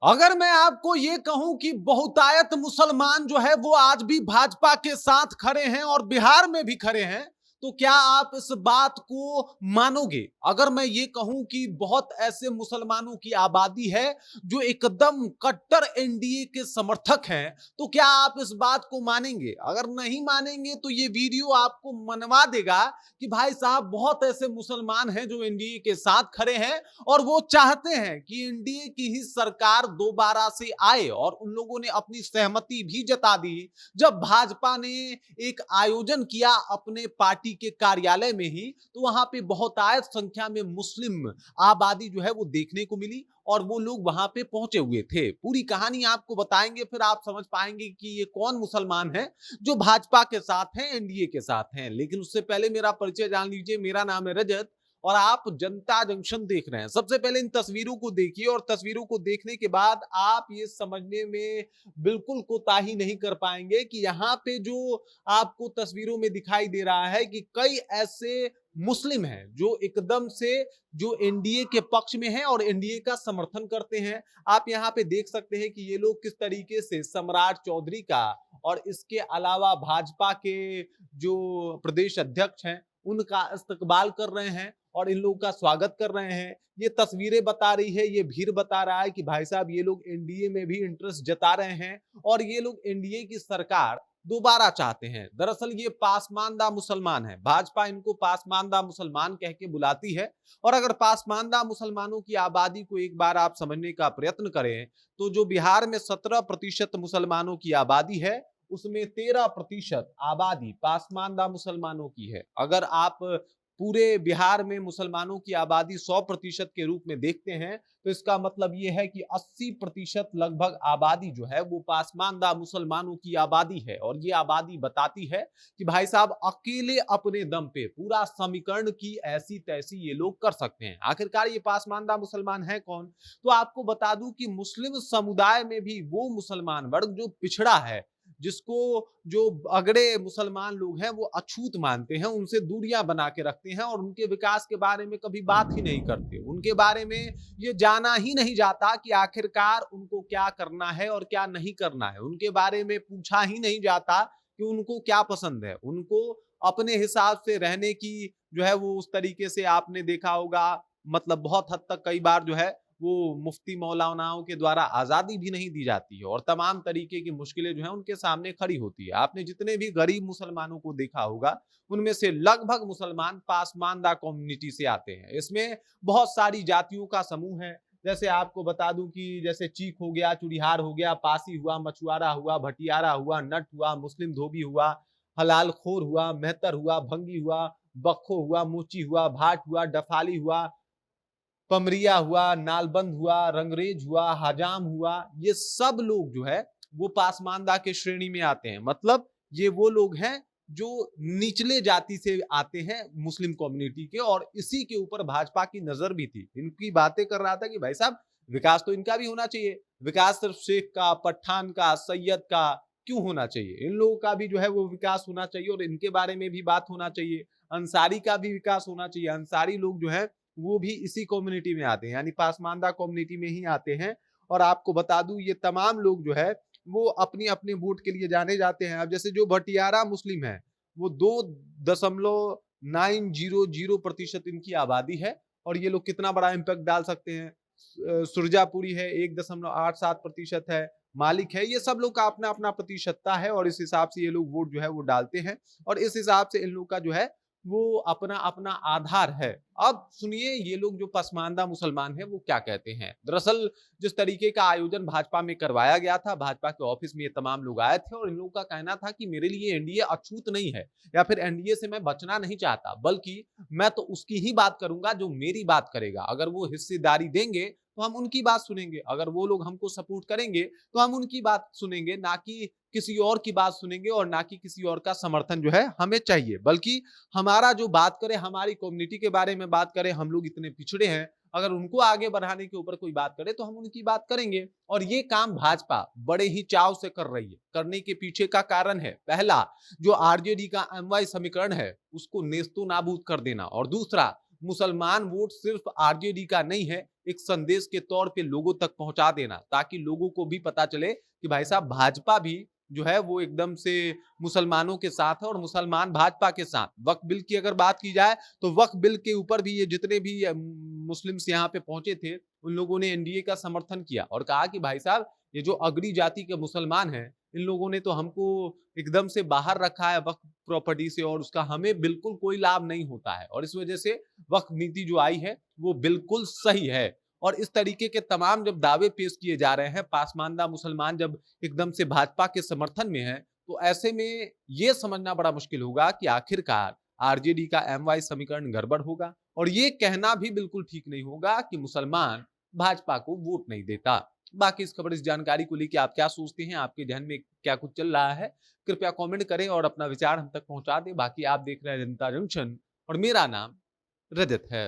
अगर मैं आपको ये कहूं कि बहुतायत मुसलमान जो है वो आज भी भाजपा के साथ खड़े हैं और बिहार में भी खड़े हैं, तो क्या आप इस बात को मानोगे? अगर मैं ये कहूं कि बहुत ऐसे मुसलमानों की आबादी है जो एकदम कट्टर एनडीए के समर्थक हैं, तो क्या आप इस बात को मानेंगे? अगर नहीं मानेंगे तो ये वीडियो आपको मनवा देगा कि भाई साहब बहुत ऐसे मुसलमान हैं जो एनडीए के साथ खड़े हैं और वो चाहते हैं कि एनडीए की ही सरकार दोबारा से आए। और उन लोगों ने अपनी सहमति भी जता दी जब भाजपा ने एक आयोजन किया अपने पार्टी के कार्यालय में ही, तो वहां पे बहुतायत संख्या में मुस्लिम आबादी जो है वो देखने को मिली और वो लोग वहां पे पहुंचे हुए थे। पूरी कहानी आपको बताएंगे, फिर आप समझ पाएंगे कि ये कौन मुसलमान है जो भाजपा के साथ हैं, एनडीए के साथ हैं। लेकिन उससे पहले मेरा परिचय जान लीजिए। मेरा नाम है रजत और आप जनता जंक्शन देख रहे हैं। सबसे पहले इन तस्वीरों को देखिए और तस्वीरों को देखने के बाद आप ये समझने में बिल्कुल कोताही नहीं कर पाएंगे कि यहाँ पे जो आपको तस्वीरों में दिखाई दे रहा है कि कई ऐसे मुस्लिम हैं जो एकदम से जो एनडीए के पक्ष में हैं और एनडीए का समर्थन करते हैं। आप यहाँ पे देख सकते हैं कि ये लोग किस तरीके से सम्राट चौधरी का और इसके अलावा भाजपा के जो प्रदेश अध्यक्ष हैं उनका इस्तकबाल कर रहे हैं और इन लोगों का स्वागत कर रहे हैं। ये तस्वीरें बता रही है, ये भीड़ बता रहा है कि भाई साहब ये लोग एनडीए में भी इंटरेस्ट जता रहे हैं और ये लोग एनडीए की सरकार दोबारा चाहते हैं। दरअसल ये पासमानदा मुसलमान है, भाजपा इनको पासमानदा मुसलमान कह के बुलाती है। और अगर पासमानदा मुसलमानों की आबादी को एक बार आप समझने का प्रयत्न करें तो जो बिहार में 17% मुसलमानों की आबादी है उसमें 13% आबादी पासमानदा मुसलमानों की है। अगर आप पूरे बिहार में मुसलमानों की आबादी 100% के रूप में देखते हैं तो इसका मतलब यह है कि 80% लगभग आबादी जो है वो पासमानदा मुसलमानों की आबादी है। और ये आबादी बताती है कि भाई साहब अकेले अपने दम पे पूरा समीकरण की ऐसी तैसी ये लोग कर सकते हैं। आखिरकार ये पासमानदा मुसलमान है कौन? तो आपको बता दूं कि मुस्लिम समुदाय में भी वो मुसलमान वर्ग जो पिछड़ा है, जिसको जो अगड़े मुसलमान लोग हैं वो अछूत मानते हैं, उनसे दूरियां बना के रखते हैं और उनके विकास के बारे में कभी बात ही नहीं करते। उनके बारे में ये जाना ही नहीं जाता कि आखिरकार उनको क्या करना है और क्या नहीं करना है। उनके बारे में पूछा ही नहीं जाता कि उनको क्या पसंद है। उनको अपने हिसाब से रहने की जो है वो उस तरीके से आपने देखा होगा, मतलब बहुत हद तक कई बार जो है वो मुफ्ती मौलानाओं के द्वारा आजादी भी नहीं दी जाती है और तमाम तरीके की मुश्किलें जो है उनके सामने खड़ी होती है। आपने जितने भी गरीब मुसलमानों को देखा होगा उनमें से लगभग मुसलमान पासमानदा कम्युनिटी से आते हैं। इसमें बहुत सारी जातियों का समूह है। जैसे आपको बता दूं कि जैसे चीख हो गया, चुड़िहार हो गया, पासी हुआ, मछुआरा हुआ, भटियारा हुआ, नट हुआ, मुस्लिम धोबी हुआ, हलाल खोर हुआ, मेहतर हुआ, भंगी हुआ, बख्खो हुआ, मोची हुआ, भाट हुआ, डफाली हुआ, पमरिया हुआ, नालबंद हुआ, रंगरेज हुआ, हजाम हुआ। ये सब लोग जो है वो पासमानदा के श्रेणी में आते हैं। मतलब ये वो लोग हैं जो निचले जाति से आते हैं मुस्लिम कम्युनिटी के। और इसी के ऊपर भाजपा की नजर भी थी। इनकी बातें कर रहा था कि भाई साहब विकास तो इनका भी होना चाहिए। विकास सिर्फ शेख का, पठान का, सैयद का क्यों होना चाहिए? इन लोगों का भी जो है वो विकास होना चाहिए और इनके बारे में भी बात होना चाहिए। अंसारी का भी विकास होना चाहिए। अंसारी लोग जो है वो भी इसी कम्युनिटी में आते हैं, यानी पासमानदा कम्युनिटी में ही आते हैं। और आपको बता दूं ये तमाम लोग जो है वो अपनी अपने वोट के लिए जाने जाते हैं। अब जैसे जो भटियारा मुस्लिम है वो 2.900% इनकी आबादी है और ये लोग कितना बड़ा इम्पैक्ट डाल सकते हैं। सुरजापुरी है 1.87% है, मालिक है, ये सब लोग का अपना अपना प्रतिशतता है और इस हिसाब से ये लोग वोट जो है वो डालते हैं और इस हिसाब से इन लोग का जो है वो अपना अपना आधार है। अब सुनिए ये लोग जो पसमानदा मुसलमान हैं वो क्या कहते हैं। दरअसल जिस तरीके का आयोजन भाजपा में करवाया गया था, भाजपा के ऑफिस में ये तमाम लोग आए थे और इन लोगों का कहना था कि मेरे लिए एनडीए अछूत नहीं है या फिर एनडीए से मैं बचना नहीं चाहता, बल्कि मैं तो उसकी ही बात करूंगा जो मेरी बात करेगा। अगर वो हिस्सेदारी देंगे तो हम उनकी बात सुनेंगे, अगर वो लोग हमको सपोर्ट करेंगे तो हम उनकी बात सुनेंगे, ना कि किसी और की बात सुनेंगे और ना कि किसी और का समर्थन जो है हमें चाहिए। बल्कि हमारा जो बात करे, हमारी कम्युनिटी के बारे में बात करे, हम लोग इतने पिछड़े हैं, अगर उनको आगे बढ़ाने के ऊपर कोई बात करे तो हम उनकी बात करेंगे। और ये काम भाजपा बड़े ही चाव से कर रही है। करने के पीछे का कारण है, पहला जो आरजेडी का एमवाई समीकरण है उसको नेस्तो नाबूद कर देना, और दूसरा मुसलमान वोट सिर्फ आरजेडी का नहीं है, एक संदेश के तौर पे लोगों तक पहुंचा देना, ताकि लोगों को भी पता चले कि भाई साहब भाजपा भी जो है वो एकदम से मुसलमानों के साथ है और मुसलमान भाजपा के साथ। वक्फ बिल की अगर बात की जाए तो वक्फ बिल के ऊपर भी ये जितने भी मुस्लिम्स यहाँ पे पहुंचे थे, उन लोगों ने एनडीए का समर्थन किया और कहा कि भाई साहब ये जो अगड़ी जाति के मुसलमान हैं, इन लोगों ने तो हमको एकदम से बाहर रखा है वक्फ प्रॉपर्टी से और उसका हमें बिल्कुल कोई लाभ नहीं होता है, और इस वजह से वक्फ नीति जो आई है वो बिल्कुल सही है। और इस तरीके के तमाम जब दावे पेश किए जा रहे हैं, पासमानदा मुसलमान जब एकदम से भाजपा के समर्थन में है, तो ऐसे में ये समझना बड़ा मुश्किल होगा कि आखिरकार आरजेडी का एमवाई समीकरण गड़बड़ होगा, और ये कहना भी बिल्कुल ठीक नहीं होगा कि मुसलमान भाजपा को वोट नहीं देता। बाकी इस खबर, इस जानकारी को लेकर आप क्या सोचते हैं, आपके ध्यान में क्या कुछ चल रहा है, कृपया कमेंट करें और अपना विचार हम तक पहुंचा दें। बाकी आप देख रहे हैं जनता जंक्शन और मेरा नाम रजत है।